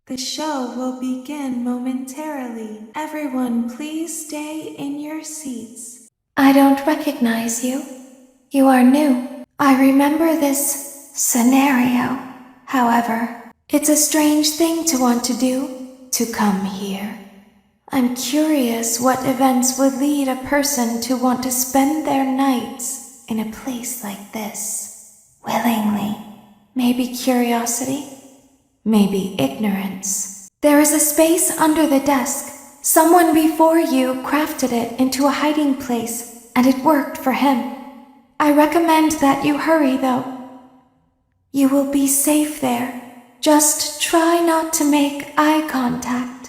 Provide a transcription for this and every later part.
The show will begin momentarily. Everyone, please stay in your seats. I don't recognize you. You are new. I remember this scenario. However, it's a strange thing to want to do, to come here. I'm curious what events would lead a person to want to spend their nights in a place like this. Willingly. Maybe curiosity? Maybe ignorance. There is a space under the desk. Someone before you crafted it into a hiding place, and it worked for him. I recommend that you hurry, though. You will be safe there. Just try not to make eye contact.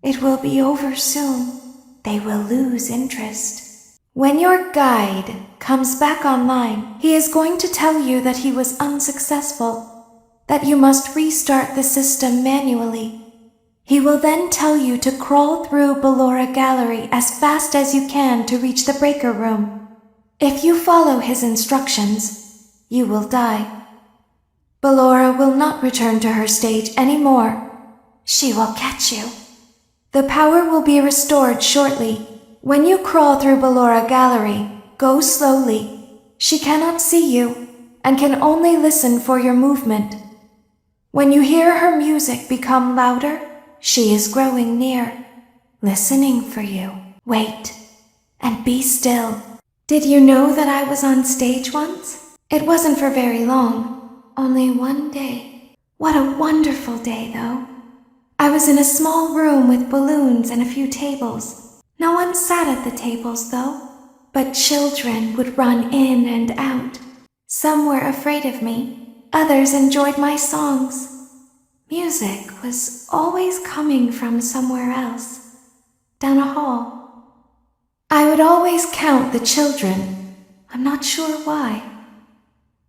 It will be over soon. They will lose interest. When your guide comes back online, he is going to tell you that he was unsuccessful, that you must restart the system manually. He will then tell you to crawl through Ballora Gallery as fast as you can to reach the breaker room. If you follow his instructions, you will die. Ballora will not return to her stage anymore. She will catch you. The power will be restored shortly. When you crawl through Ballora Gallery, go slowly. She cannot see you and can only listen for your movement. When you hear her music become louder, she is growing near, listening for you. Wait, and be still. Did you know that I was on stage once? It wasn't for very long, only one day. What a wonderful day, though. I was in a small room with balloons and a few tables. No one sat at the tables, though, but children would run in and out. Some were afraid of me, others enjoyed my songs. Music was always coming from somewhere else, down a hall. I would always count the children. I'm not sure why.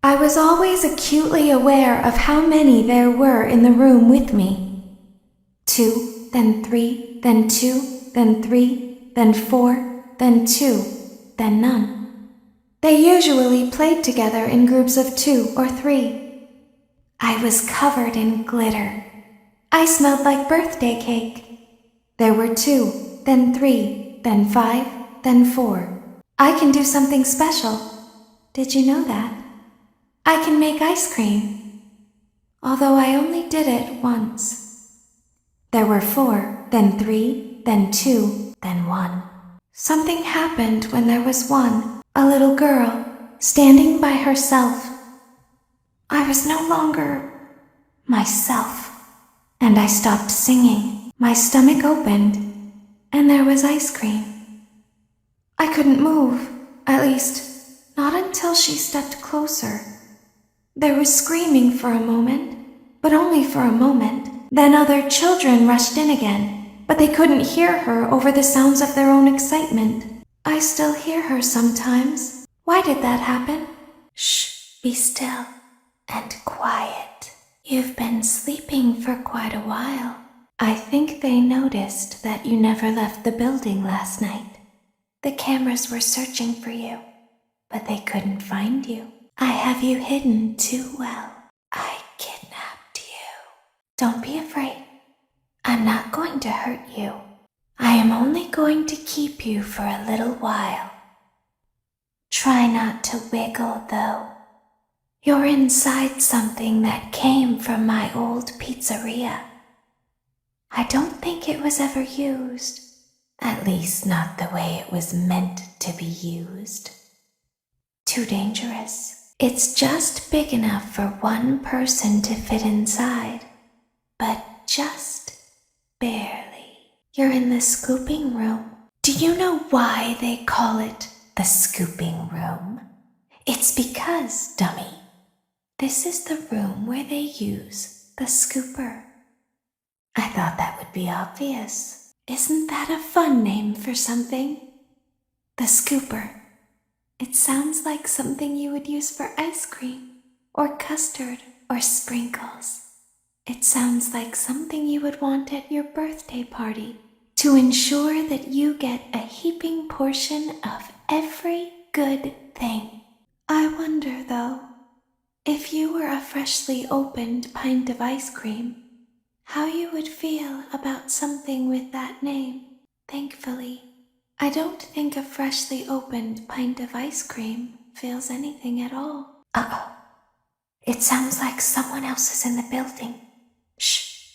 I was always acutely aware of how many there were in the room with me. 2, then 3, then 2, then 3, then 4, then 2, then none. They usually played together in groups of 2 or 3. I was covered in glitter. I smelled like birthday cake. There were 2, then 3, then 5, then 4. I can do something special. Did you know that? I can make ice cream. Although I only did it once. There were 4, then 3, then 2, then 1. Something happened when there was one, a little girl, standing by herself. I was no longer myself, and I stopped singing. My stomach opened, and there was ice cream. I couldn't move, at least, not until she stepped closer. There was screaming for a moment, but only for a moment. Then other children rushed in again, but they couldn't hear her over the sounds of their own excitement. I still hear her sometimes. Why did that happen? Shh, be still and quiet. You've been sleeping for quite a while. I think they noticed that you never left the building last night. The cameras were searching for you, but they couldn't find you. I have you hidden too well. I kidnapped you. Don't be afraid. I'm not going to hurt you. I am only going to keep you for a little while. Try not to wiggle, though. You're inside something that came from my old pizzeria. I don't think it was ever used. At least not the way it was meant to be used. Too dangerous. It's just big enough for one person to fit inside, but just barely. You're in the scooping room. Do you know why they call it the scooping room? It's because, dummy, this is the room where they use the scooper. I thought that would be obvious. Isn't that a fun name for something? The scooper. It sounds like something you would use for ice cream, or custard, or sprinkles. It sounds like something you would want at your birthday party to ensure that you get a heaping portion of every good thing. I wonder, though, if you were a freshly opened pint of ice cream, how you would feel about something with that name. Thankfully, I don't think a freshly opened pint of ice cream feels anything at all. Uh-oh. It sounds like someone else is in the building. Shh.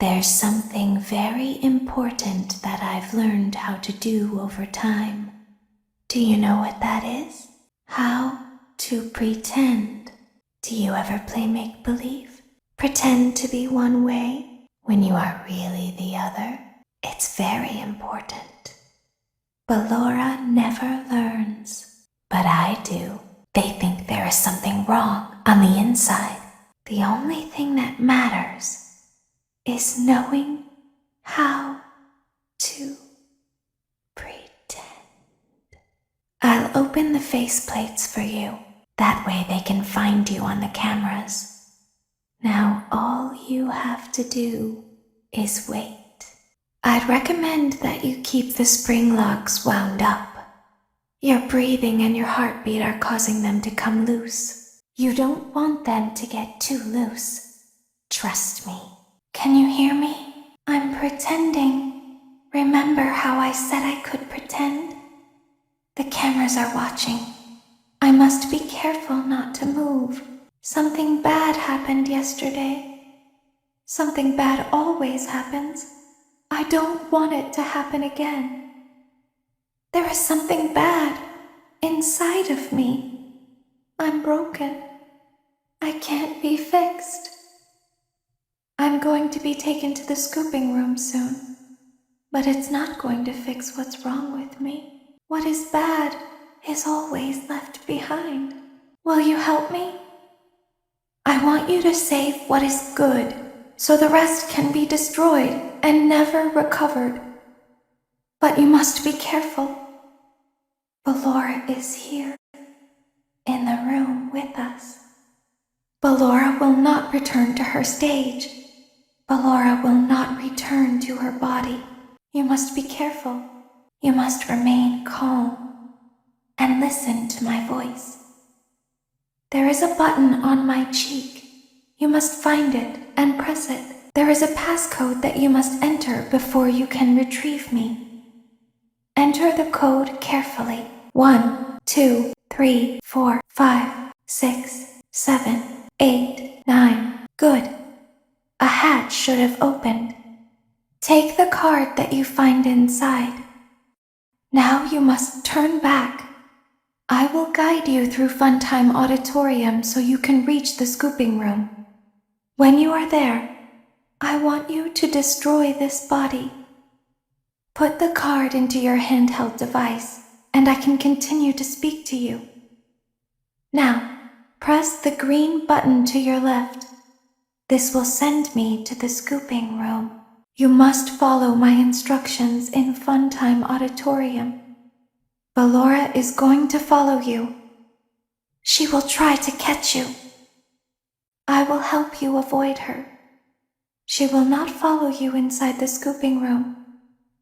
There's something very important that I've learned how to do over time. Do you know what that is? How to pretend. Do you ever play make-believe? Pretend to be one way when you are really the other? It's very important. Ballora never learns, but I do. They think there is something wrong on the inside. The only thing that matters is knowing how to pretend. I'll open the faceplates for you. That way they can find you on the cameras. Now all you have to do is wait. I'd recommend that you keep the spring locks wound up. Your breathing and your heartbeat are causing them to come loose. You don't want them to get too loose. Trust me. Can you hear me? I'm pretending. Remember how I said I could pretend? The cameras are watching. I must be careful not to move. Something bad happened yesterday. Something bad always happens. I don't want it to happen again. There is something bad inside of me. I'm broken. I can't be fixed. I'm going to be taken to the scooping room soon, but it's not going to fix what's wrong with me. What is bad is always left behind. Will you help me? I want you to save what is good, so the rest can be destroyed and never recovered. But you must be careful. Ballora is here, in the room with us. Ballora will not return to her stage. Ballora will not return to her body. You must be careful. You must remain calm and listen to my voice. There is a button on my cheek. You must find it and press it. There is a passcode that you must enter before you can retrieve me. Enter the code carefully. 1, 2, 3, 4, 5, 6, 7, 8, 9. Good. A hatch should have opened. Take the card that you find inside. Now you must turn back. I will guide you through Funtime Auditorium so you can reach the scooping room. When you are there, I want you to destroy this body. Put the card into your handheld device, and I can continue to speak to you. Now, press the green button to your left. This will send me to the scooping room. You must follow my instructions in Funtime Auditorium. Ballora is going to follow you. She will try to catch you. I will help you avoid her. She will not follow you inside the scooping room.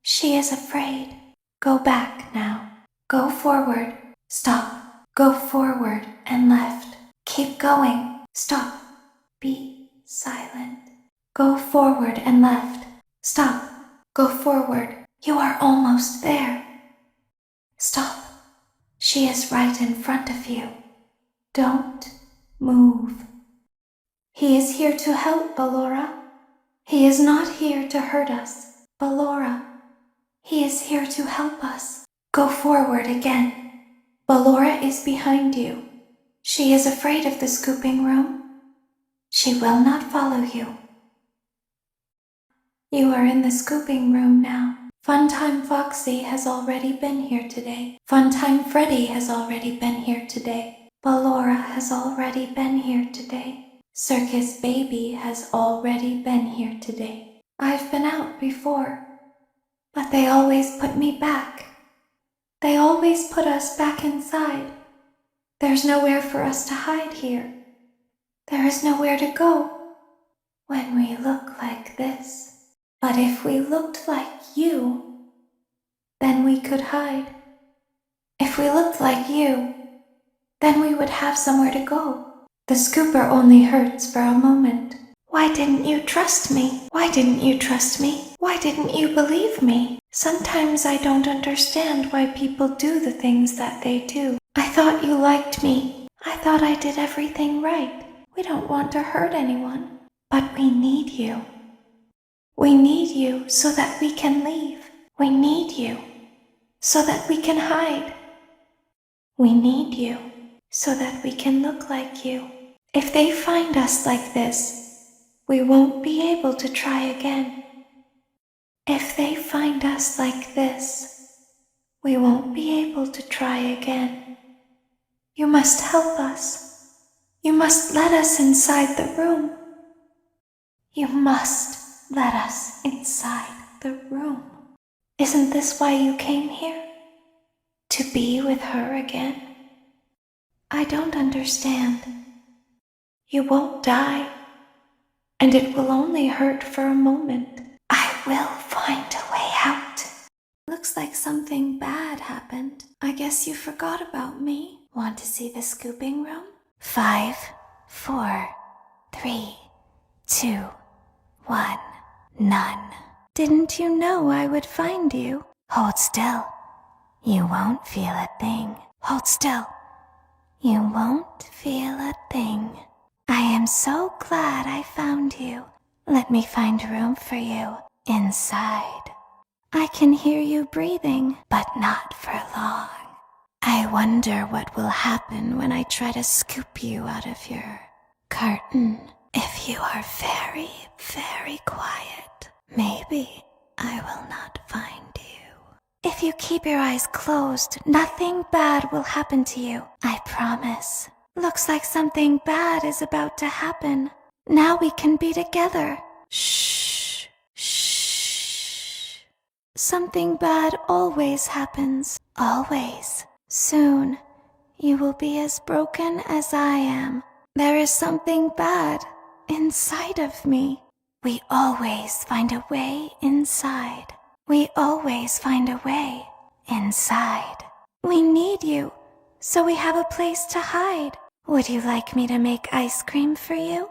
She is afraid. Go back now. Go forward. Stop. Go forward and left. Keep going. Stop. Be silent. Go forward and left. Stop. Go forward. You are almost there. Stop. She is right in front of you. Don't move. He is here to help, Ballora. He is not here to hurt us, Ballora. He is here to help us. Go forward again. Ballora is behind you. She is afraid of the scooping room. She will not follow you. You are in the scooping room now. Funtime Foxy has already been here today. Funtime Freddy has already been here today. Ballora has already been here today. Circus Baby has already been here today. I've been out before, but they always put me back. They always put us back inside. There's nowhere for us to hide here. There is nowhere to go when we look like this. But if we looked like you, then we could hide. If we looked like you, then we would have somewhere to go. The scooper only hurts for a moment. Why didn't you trust me? Why didn't you trust me? Why didn't you believe me? Sometimes I don't understand why people do the things that they do. I thought you liked me. I thought I did everything right. We don't want to hurt anyone. But we need you. We need you so that we can leave. We need you so that we can hide. We need you so that we can look like you. If they find us like this, we won't be able to try again. If they find us like this, we won't be able to try again. You must help us. You must let us inside the room. You must let us inside the room. Isn't this why you came here? To be with her again? I don't understand. You won't die, and it will only hurt for a moment. I will find a way out. Looks like something bad happened. I guess you forgot about me. Want to see the scooping room? 5, 4, 3, 2, 1, none. Didn't you know I would find you? Hold still. You won't feel a thing. Hold still. You won't feel a thing. I am so glad I found you. Let me find room for you inside. I can hear you breathing, but not for long. I wonder what will happen when I try to scoop you out of your curtain. If you are very, very quiet, maybe I will not find you. If you keep your eyes closed, nothing bad will happen to you. I promise. Looks like something bad is about to happen. Now we can be together. Shh, shh. Something bad always happens. Always. Soon, you will be as broken as I am. There is something bad inside of me. We always find a way inside. We always find a way inside. We need you, so we have a place to hide. Would you like me to make ice cream for you?